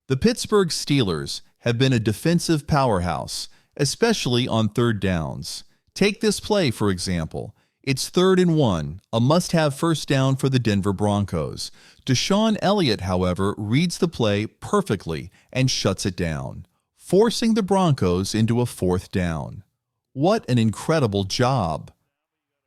The Pittsburgh Steelers have been a defensive powerhouse, especially on third downs. Take this play, for example. It's 3rd and 1, a must-have first down for the Denver Broncos. DeShon Elliott, however, reads the play perfectly and shuts it down, forcing the Broncos into a 4th down. What an incredible job!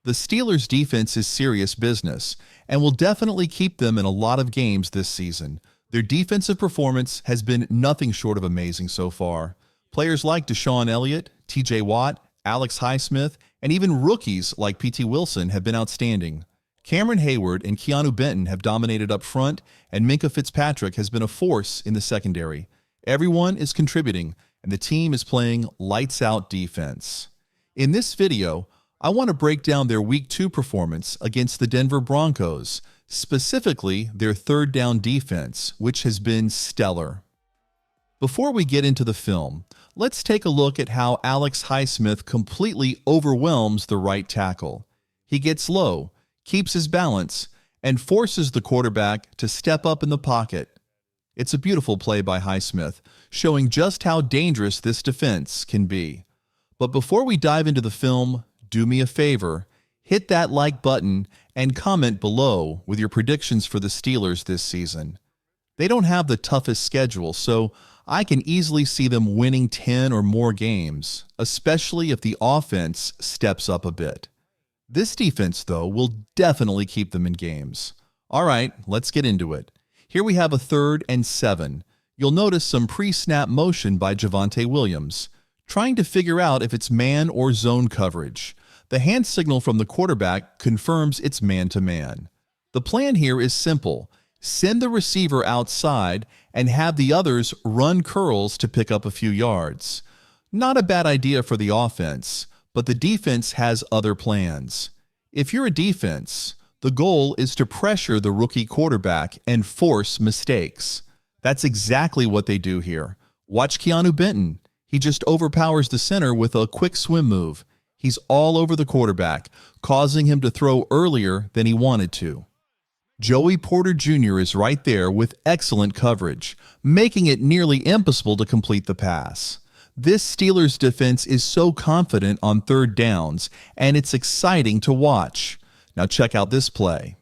The Steelers' defense is serious business and will definitely keep them in a lot of games this season. Their defensive performance has been nothing short of amazing so far. Players like DeShon Elliott, TJ Watt, Alex Highsmith, and even rookies like P.T. Wilson have been outstanding. Cameron Hayward and Keanu Benton have dominated up front, and Minkah Fitzpatrick has been a force in the secondary. Everyone is contributing, and the team is playing lights-out defense. In this video, I want to break down their Week 2 performance against the Denver Broncos, specifically their third down defense, which has been stellar. Before we get into the film, let's take a look at how Alex Highsmith completely overwhelms the right tackle. He gets low, keeps his balance, and forces the quarterback to step up in the pocket. It's a beautiful play by Highsmith, showing just how dangerous this defense can be. But before we dive into the film, do me a favor, hit that like button and comment below with your predictions for the Steelers this season. They don't have the toughest schedule, so I can easily see them winning 10 or more games, especially if the offense steps up a bit. This defense, though, will definitely keep them in games. All right, let's get into it. Here we have a 3rd and 7. You'll notice some pre-snap motion by Javonte Williams, trying to figure out if it's man or zone coverage. The hand signal from the quarterback confirms it's man-to-man. The plan here is simple. Send the receiver outside and have the others run curls to pick up a few yards. Not a bad idea for the offense, but the defense has other plans. If you're a defense, the goal is to pressure the rookie quarterback and force mistakes. That's exactly what they do here. Watch Keanu Benton. He just overpowers the center with a quick swim move. He's all over the quarterback, causing him to throw earlier than he wanted to. Joey Porter Jr. is right there with excellent coverage, making it nearly impossible to complete the pass. This Steelers defense is so confident on third downs, and it's exciting to watch. Now check out this play.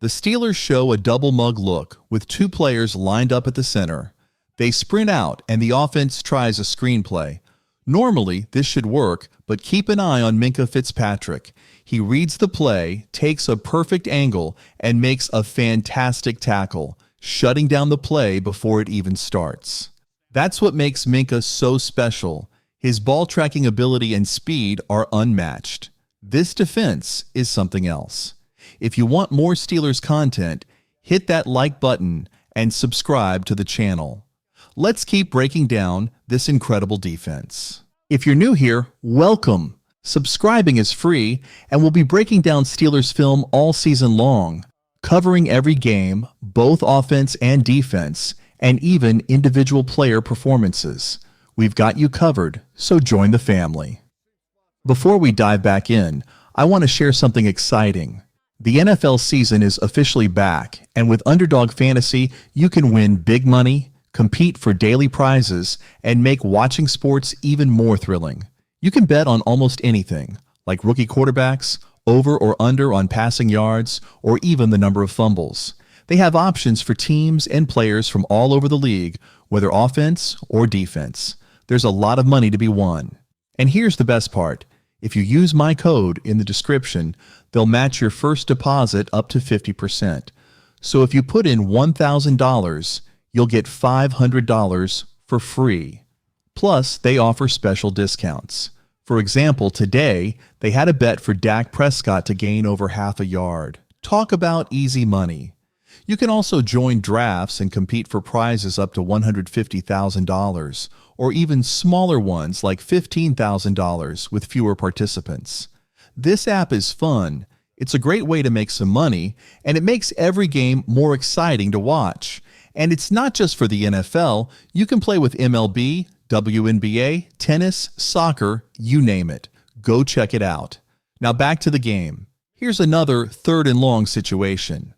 The Steelers show a double mug look with 2 players lined up at the center. They sprint out, and the offense tries a screenplay. Normally, this should work, but keep an eye on Minkah Fitzpatrick. He reads the play, takes a perfect angle, and makes a fantastic tackle, shutting down the play before it even starts. That's what makes Minkah so special. His ball tracking ability and speed are unmatched. This defense is something else. If you want more Steelers content, hit that like button and subscribe to the channel. Let's keep breaking down this incredible defense. If you're new here, welcome. Subscribing is free, and we'll be breaking down Steelers film all season long, covering every game, both offense and defense, and even individual player performances. We've got you covered, so join the family. Before we dive back in, I want to share something exciting. The NFL season is officially back, and with Underdog Fantasy, you can win big money, compete for daily prizes, and make watching sports even more thrilling. You can bet on almost anything, like rookie quarterbacks, over or under on passing yards, or even the number of fumbles. They have options for teams and players from all over the league, whether offense or defense. There's a lot of money to be won. And here's the best part. If you use my code in the description, they'll match your first deposit up to 50%. So if you put in $1,000, you'll get $500 for free. Plus, they offer special discounts. For example, today, they had a bet for Dak Prescott to gain over half a yard. Talk about easy money. You can also join drafts and compete for prizes up to $150,000, or even smaller ones like $15,000 with fewer participants. This app is fun. It's a great way to make some money, and it makes every game more exciting to watch. And it's not just for the NFL. You can play with MLB, WNBA, tennis, soccer, you name it. Go check it out. Now back to the game. Here's another 3rd and long situation.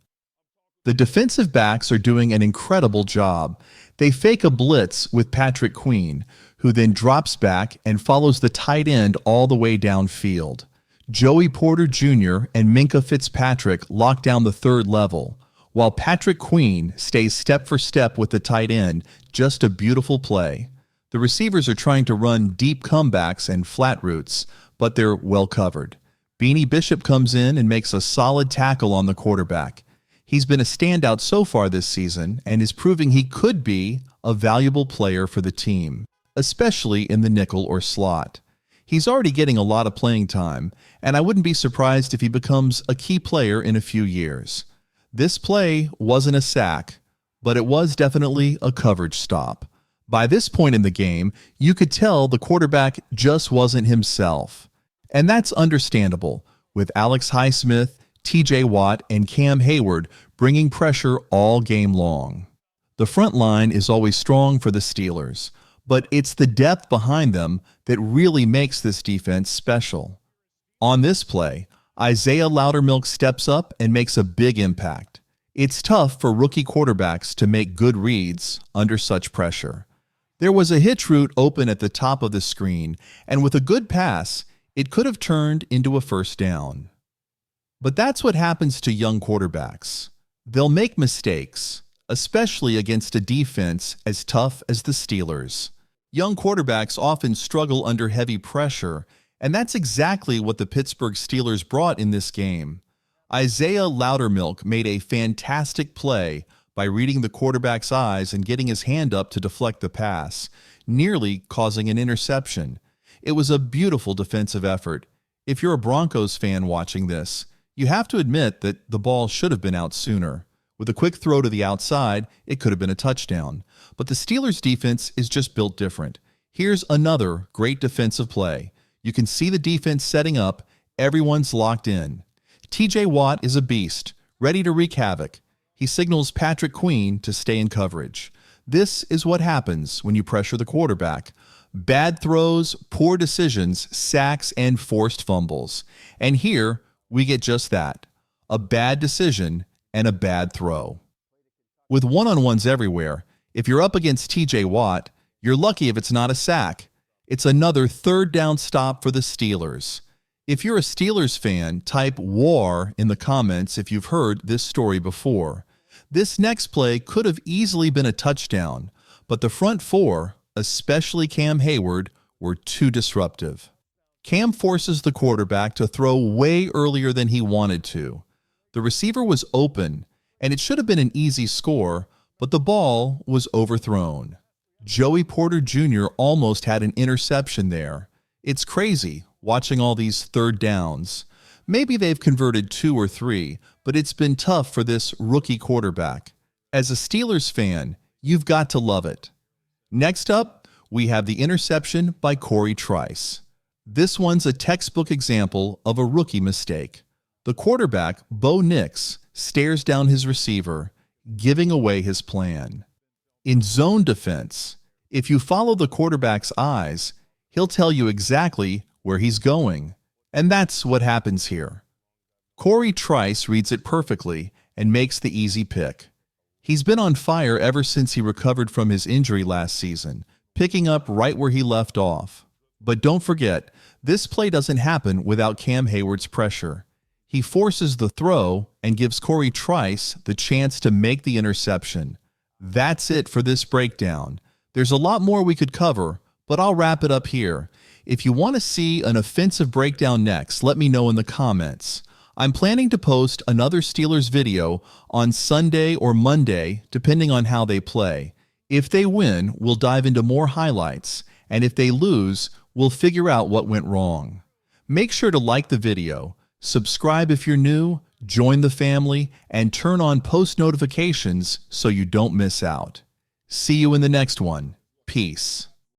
The defensive backs are doing an incredible job. They fake a blitz with Patrick Queen, who then drops back and follows the tight end all the way downfield. Joey Porter Jr. and Minkah Fitzpatrick lock down the third level, while Patrick Queen stays step for step with the tight end. Just a beautiful play. The receivers are trying to run deep comebacks and flat routes, but they're well covered. Beanie Bishop comes in and makes a solid tackle on the quarterback. He's been a standout so far this season and is proving he could be a valuable player for the team, especially in the nickel or slot. He's already getting a lot of playing time, and I wouldn't be surprised if he becomes a key player in a few years. This play wasn't a sack, but it was definitely a coverage stop. By this point in the game, you could tell the quarterback just wasn't himself. And that's understandable, with Alex Highsmith, TJ Watt, and Cam Hayward bringing pressure all game long. The front line is always strong for the Steelers, but it's the depth behind them that really makes this defense special. On this play, Isaiah Loudermilk steps up and makes a big impact. It's tough for rookie quarterbacks to make good reads under such pressure. There was a hitch route open at the top of the screen, and with a good pass, it could have turned into a first down. But that's what happens to young quarterbacks. They'll make mistakes, especially against a defense as tough as the Steelers. Young quarterbacks often struggle under heavy pressure, and that's exactly what the Pittsburgh Steelers brought in this game. Isaiah Loudermilk made a fantastic play by reading the quarterback's eyes and getting his hand up to deflect the pass, nearly causing an interception. It was a beautiful defensive effort. If you're a Broncos fan watching this, you have to admit that the ball should have been out sooner. With a quick throw to the outside, it could have been a touchdown. But the Steelers' defense is just built different. Here's another great defensive play. You can see the defense setting up. Everyone's locked in. TJ Watt is a beast, ready to wreak havoc. He signals Patrick Queen to stay in coverage. This is what happens when you pressure the quarterback. Bad throws, poor decisions, sacks, and forced fumbles. And here, we get just that. A bad decision and a bad throw. With one-on-ones everywhere, if you're up against TJ Watt, you're lucky if it's not a sack. It's another third down stop for the Steelers. If you're a Steelers fan, type WAR in the comments if you've heard this story before. This next play could have easily been a touchdown, but the front four, especially Cam Hayward, were too disruptive. Cam forces the quarterback to throw way earlier than he wanted to. The receiver was open, and it should have been an easy score, but the ball was overthrown. Joey Porter Jr. almost had an interception there. It's crazy watching all these third downs. Maybe they've converted 2 or 3, but it's been tough for this rookie quarterback. As a Steelers fan, you've got to love it. Next up, we have the interception by Corey Trice. This one's a textbook example of a rookie mistake. The quarterback, Bo Nix, stares down his receiver, giving away his plan. In zone defense, if you follow the quarterback's eyes, he'll tell you exactly where he's going. And that's what happens here. Corey Trice reads it perfectly and makes the easy pick. He's been on fire ever since he recovered from his injury last season, picking up right where he left off. But don't forget, this play doesn't happen without Cam Hayward's pressure. He forces the throw and gives Corey Trice the chance to make the interception. That's it for this breakdown. There's a lot more we could cover, but I'll wrap it up here. If you want to see an offensive breakdown next, let me know in the comments. I'm planning to post another Steelers video on Sunday or Monday, depending on how they play. If they win, we'll dive into more highlights, and if they lose, we'll figure out what went wrong. Make sure to like the video, subscribe if you're new, join the family, and turn on post notifications so you don't miss out. See you in the next one. Peace.